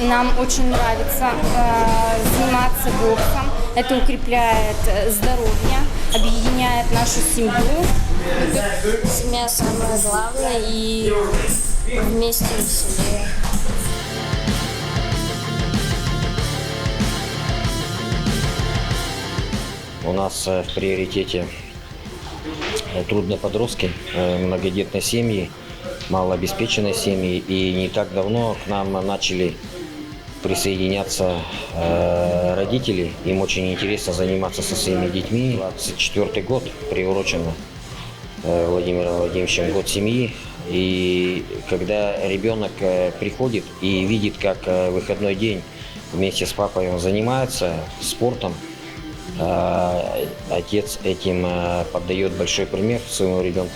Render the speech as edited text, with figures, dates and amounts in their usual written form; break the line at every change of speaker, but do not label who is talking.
Нам очень нравится заниматься боксом. Это укрепляет здоровье, объединяет нашу семью.
Семья самое главное, и вместе веселее.
У нас в приоритете трудные подростки, многодетные семьи, малообеспеченные семьи. И не так давно к нам начали присоединяться родители. Им очень интересно заниматься со своими детьми. 24-й год приурочен Владимиром Владимировичем год семьи. И когда ребенок приходит и видит, как в выходной день вместе с папой он занимается спортом, отец этим поддает большой пример своему ребенку.